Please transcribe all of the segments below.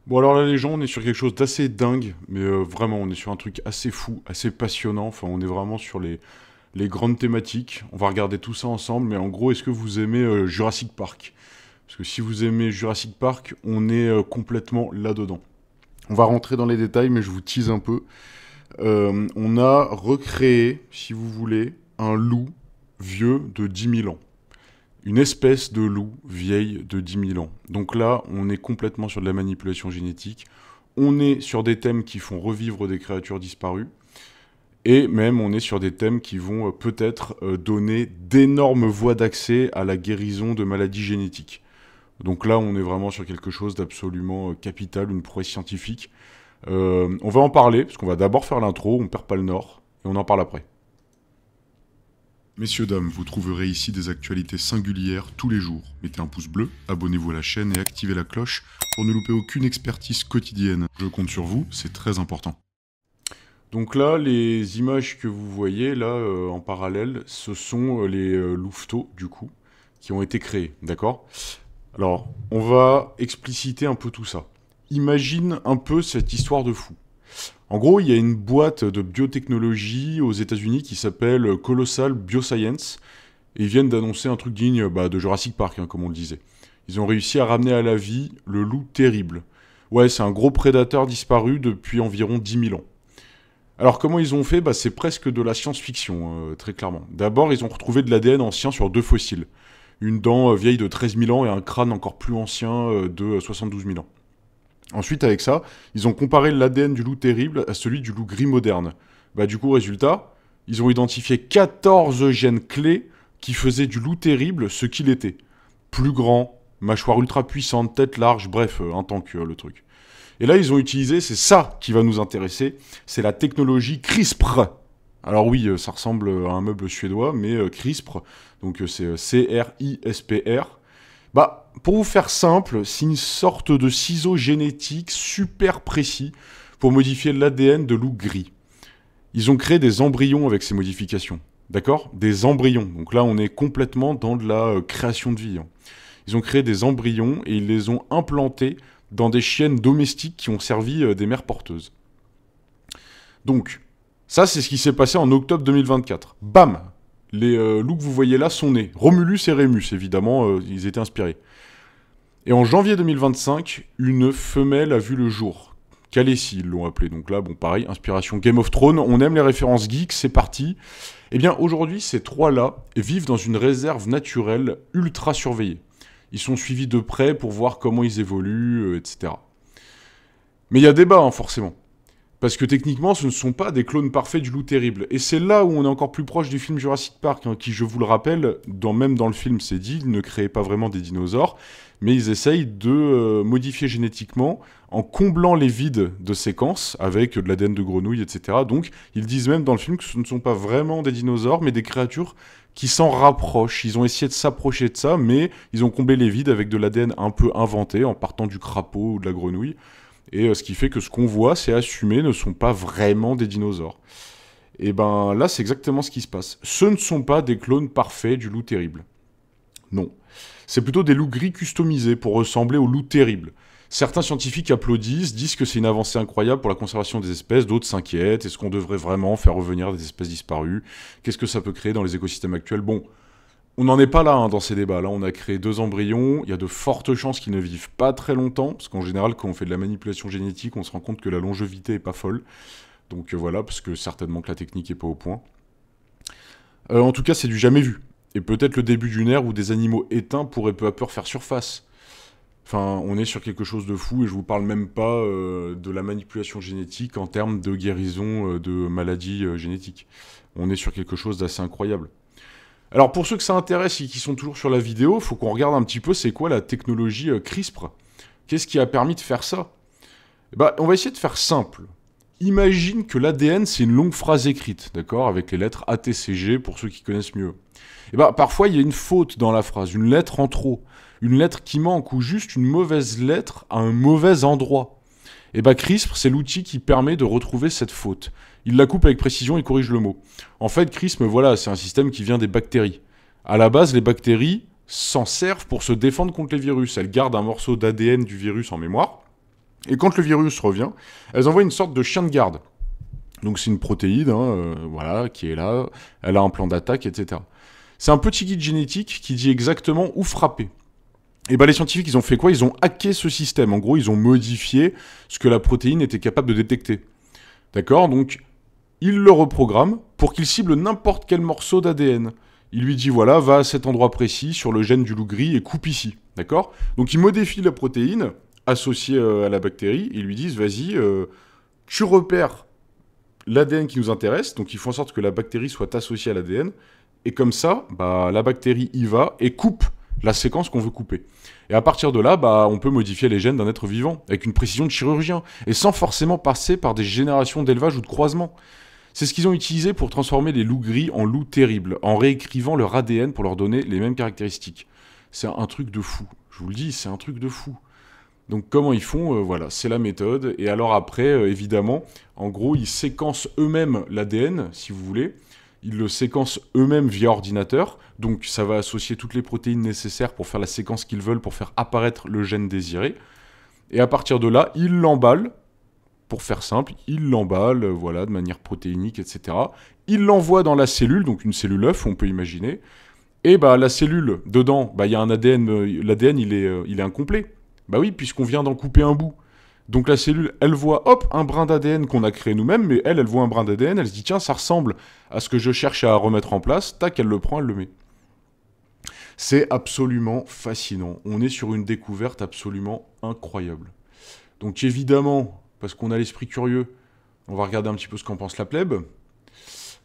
Bon alors là les gens, on est sur quelque chose d'assez dingue, mais vraiment on est sur un truc assez fou, assez passionnant, enfin on est vraiment sur les grandes thématiques. On va regarder tout ça ensemble, mais en gros est-ce que vous aimez Jurassic Park? Parce que si vous aimez Jurassic Park, on est complètement là-dedans. On va rentrer dans les détails, mais je vous tease un peu. On a recréé, si vous voulez, un loup vieux de 10 000 ans. Une espèce de loup vieille de 10 000 ans. Donc là, on est complètement sur de la manipulation génétique. On est sur des thèmes qui font revivre des créatures disparues. Et même, on est sur des thèmes qui vont peut-être donner d'énormes voies d'accès à la guérison de maladies génétiques. Donc là, on est vraiment sur quelque chose d'absolument capital, une prouesse scientifique. On va en parler, parce qu'on va d'abord faire l'intro, on perd pas le nord, et on en parle après. Messieurs, dames, vous trouverez ici des actualités singulières tous les jours. Mettez un pouce bleu, abonnez-vous à la chaîne et activez la cloche pour ne louper aucune expertise quotidienne. Je compte sur vous, c'est très important. Donc là, les images que vous voyez là en parallèle, ce sont les louveteaux, du coup, qui ont été créés, d'accord? Alors, on va expliciter un peu tout ça. Imagine un peu cette histoire de fou. En gros, il y a une boîte de biotechnologie aux États-Unis qui s'appelle Colossal Bioscience. Et ils viennent d'annoncer un truc digne de Jurassic Park, hein, comme on le disait. Ils ont réussi à ramener à la vie le loup terrible. Ouais, c'est un gros prédateur disparu depuis environ 10 000 ans. Alors, comment ils ont fait? C'est presque de la science-fiction, très clairement. D'abord, ils ont retrouvé de l'ADN ancien sur 2 fossiles. Une dent vieille de 13 000 ans et un crâne encore plus ancien de 72 000 ans. Ensuite, avec ça, ils ont comparé l'ADN du loup terrible à celui du loup gris moderne. Du coup, résultat, ils ont identifié 14 gènes clés qui faisaient du loup terrible ce qu'il était. Plus grand, mâchoire ultra puissante, tête large, bref, un tank, le truc. Et là, ils ont utilisé, c'est ça qui va nous intéresser, c'est la technologie CRISPR. Alors oui, ça ressemble à un meuble suédois, mais CRISPR, donc c'est C-R-I-S-P-R. Pour vous faire simple, c'est une sorte de ciseau génétique super précis pour modifier l'ADN de loup gris. Ils ont créé des embryons avec ces modifications. D'accord? Des embryons. Donc là, on est complètement dans de la création de vie. Hein. Ils ont créé des embryons et ils les ont implantés dans des chiennes domestiques qui ont servi des mères porteuses. Donc, ça, c'est ce qui s'est passé en octobre 2024. Bam! Les loups que vous voyez là sont nés. Romulus et Rémus, évidemment, ils étaient inspirés. Et en janvier 2025, une femelle a vu le jour. Khaleesi, ils l'ont appelée. Donc là, bon, pareil, inspiration Game of Thrones. On aime les références geeks, c'est parti. Eh bien, aujourd'hui, ces trois-là vivent dans une réserve naturelle ultra surveillée. Ils sont suivis de près pour voir comment ils évoluent, etc. Mais il y a débat, hein, forcément. Parce que techniquement, ce ne sont pas des clones parfaits du loup terrible. Et c'est là où on est encore plus proche du film Jurassic Park, hein, qui, je vous le rappelle, même dans le film, c'est dit, ils ne créaient pas vraiment des dinosaures, mais ils essayent de modifier génétiquement en comblant les vides de séquences avec de l'ADN de grenouille, etc. Donc, ils disent même dans le film que ce ne sont pas vraiment des dinosaures, mais des créatures qui s'en rapprochent. Ils ont essayé de s'approcher de ça, mais ils ont comblé les vides avec de l'ADN un peu inventé, en partant du crapaud ou de la grenouille. Et ce qui fait que ce qu'on voit, c'est assumé, ne sont pas vraiment des dinosaures. Et ben là, c'est exactement ce qui se passe. Ce ne sont pas des clones parfaits du loup terrible. Non. C'est plutôt des loups gris customisés pour ressembler au loup terrible. Certains scientifiques applaudissent, disent que c'est une avancée incroyable pour la conservation des espèces, d'autres s'inquiètent. Est-ce qu'on devrait vraiment faire revenir des espèces disparues? Qu'est-ce que ça peut créer dans les écosystèmes actuels? Bon, on n'en est pas là dans ces débats. Là, on a créé 2 embryons. Il y a de fortes chances qu'ils ne vivent pas très longtemps. Parce qu'en général, quand on fait de la manipulation génétique, on se rend compte que la longévité est pas folle. Donc voilà, parce que certainement que la technique est pas au point. En tout cas, c'est du jamais vu. Et peut-être le début d'une ère où des animaux éteints pourraient peu à peu refaire surface. Enfin, on est sur quelque chose de fou et je vous parle même pas de la manipulation génétique en termes de guérison de maladies génétiques. On est sur quelque chose d'assez incroyable. Alors pour ceux que ça intéresse et qui sont toujours sur la vidéo, il faut qu'on regarde un petit peu c'est quoi la technologie CRISPR. Qu'est-ce qui a permis de faire ça? On va essayer de faire simple. Imagine que l'ADN c'est une longue phrase écrite, d'accord, avec les lettres ATCG pour ceux qui connaissent mieux. Parfois il y a une faute dans la phrase, une lettre en trop, une lettre qui manque ou juste une mauvaise lettre à un mauvais endroit. CRISPR, c'est l'outil qui permet de retrouver cette faute. Il la coupe avec précision et corrige le mot. En fait, CRISPR, voilà, c'est un système qui vient des bactéries. À la base, les bactéries s'en servent pour se défendre contre les virus. Elles gardent un morceau d'ADN du virus en mémoire, Et quand le virus revient, elles envoient une sorte de chien de garde. Donc c'est une protéine, voilà, qui est là, elle a un plan d'attaque, etc. C'est un petit guide génétique qui dit exactement où frapper. Et ben les scientifiques, ils ont fait quoi? Ils ont hacké ce système. En gros, ils ont modifié ce que la protéine était capable de détecter. D'accord? Donc, ils le reprogramment pour qu'il cible n'importe quel morceau d'ADN. Il lui dit, voilà, va à cet endroit précis, sur le gène du loup gris, et coupe ici. D'accord? Donc, ils modifient la protéine associée à la bactérie, et ils lui disent, vas-y, tu repères l'ADN qui nous intéresse, donc ils font en sorte que la bactérie soit associée à l'ADN, et comme ça, bah, la bactérie y va et coupe la séquence qu'on veut couper. Et à partir de là, bah, on peut modifier les gènes d'un être vivant, avec une précision de chirurgien, et sans forcément passer par des générations d'élevage ou de croisement. C'est ce qu'ils ont utilisé pour transformer les loups gris en loups terribles, en réécrivant leur ADN pour leur donner les mêmes caractéristiques. C'est un truc de fou. Je vous le dis, c'est un truc de fou. Donc comment ils font, voilà, c'est la méthode. Et alors après, évidemment, en gros, ils séquencent eux-mêmes l'ADN, si vous voulez. Ils le séquencent eux-mêmes via ordinateur. Donc ça va associer toutes les protéines nécessaires pour faire la séquence qu'ils veulent, pour faire apparaître le gène désiré. Et à partir de là, ils l'emballent, pour faire simple, ils l'emballent, voilà, de manière protéinique, etc. Ils l'envoient dans la cellule, donc une cellule œuf, on peut imaginer. Et bah la cellule, dedans, bah il y a un ADN, l'ADN il est incomplet. Bah oui, puisqu'on vient d'en couper un bout. Donc la cellule, elle voit, hop, un brin d'ADN qu'on a créé nous-mêmes, mais elle voit un brin d'ADN, elle se dit, tiens, ça ressemble à ce que je cherche à remettre en place, tac, elle le prend, elle le met. C'est absolument fascinant. On est sur une découverte absolument incroyable. Donc évidemment, parce qu'on a l'esprit curieux, on va regarder un petit peu ce qu'en pense la plèbe.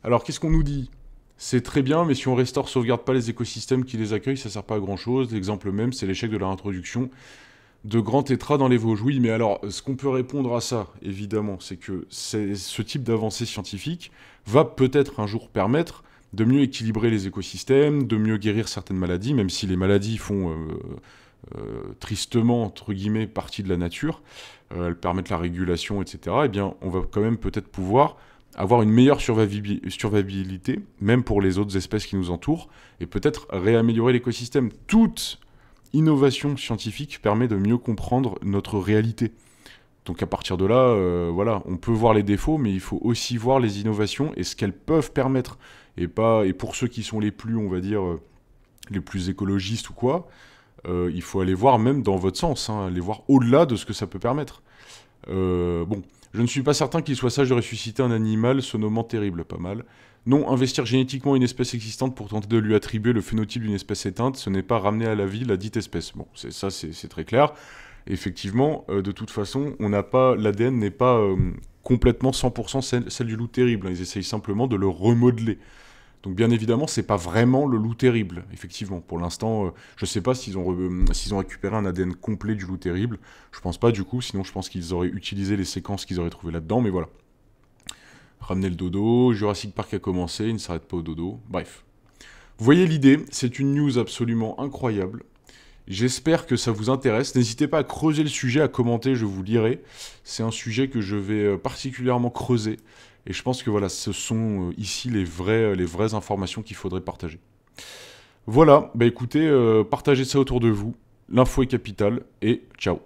Alors qu'est-ce qu'on nous dit? C'est très bien, mais si on restaure, sauvegarde pas les écosystèmes qui les accueillent, ça sert pas à grand-chose. L'exemple même, c'est l'échec de leur introduction de grands tétras dans les Vosges. Oui, mais alors, ce qu'on peut répondre à ça, évidemment, c'est que ce type d'avancée scientifique va peut-être un jour permettre de mieux équilibrer les écosystèmes, de mieux guérir certaines maladies, même si les maladies font tristement, entre guillemets, partie de la nature, elles permettent la régulation, etc., eh bien, on va quand même peut-être pouvoir avoir une meilleure survivabilité, même pour les autres espèces qui nous entourent, et peut-être réaméliorer l'écosystème. Toute innovation scientifique permet de mieux comprendre notre réalité. Donc à partir de là, voilà, on peut voir les défauts, mais il faut aussi voir les innovations et ce qu'elles peuvent permettre. Et pour ceux qui sont les plus, on va dire, les plus écologistes ou quoi, il faut aller voir même dans votre sens, hein, aller voir au-delà de ce que ça peut permettre. Bon, je ne suis pas certain qu'il soit sage de ressusciter un animal se nommant terrible, pas mal. Non, investir génétiquement une espèce existante pour tenter de lui attribuer le phénotype d'une espèce éteinte, ce n'est pas ramener à la vie la dite espèce. Bon, c'est très clair. Effectivement, de toute façon, l'ADN n'est pas complètement 100% celle du loup terrible. Ils essayent simplement de le remodeler. Donc bien évidemment, c'est pas vraiment le loup terrible, effectivement. Pour l'instant, je sais pas s'ils ont récupéré un ADN complet du loup terrible. Je pense pas du coup, sinon je pense qu'ils auraient utilisé les séquences qu'ils auraient trouvées là-dedans, mais voilà. Ramener le dodo, Jurassic Park a commencé, il ne s'arrête pas au dodo, bref. Vous voyez l'idée, c'est une news absolument incroyable. J'espère que ça vous intéresse. N'hésitez pas à creuser le sujet, à commenter, je vous lirai. C'est un sujet que je vais particulièrement creuser. Et je pense que voilà, ce sont ici les vraies informations qu'il faudrait partager. Voilà, bah écoutez, partagez ça autour de vous. L'info est capitale et ciao.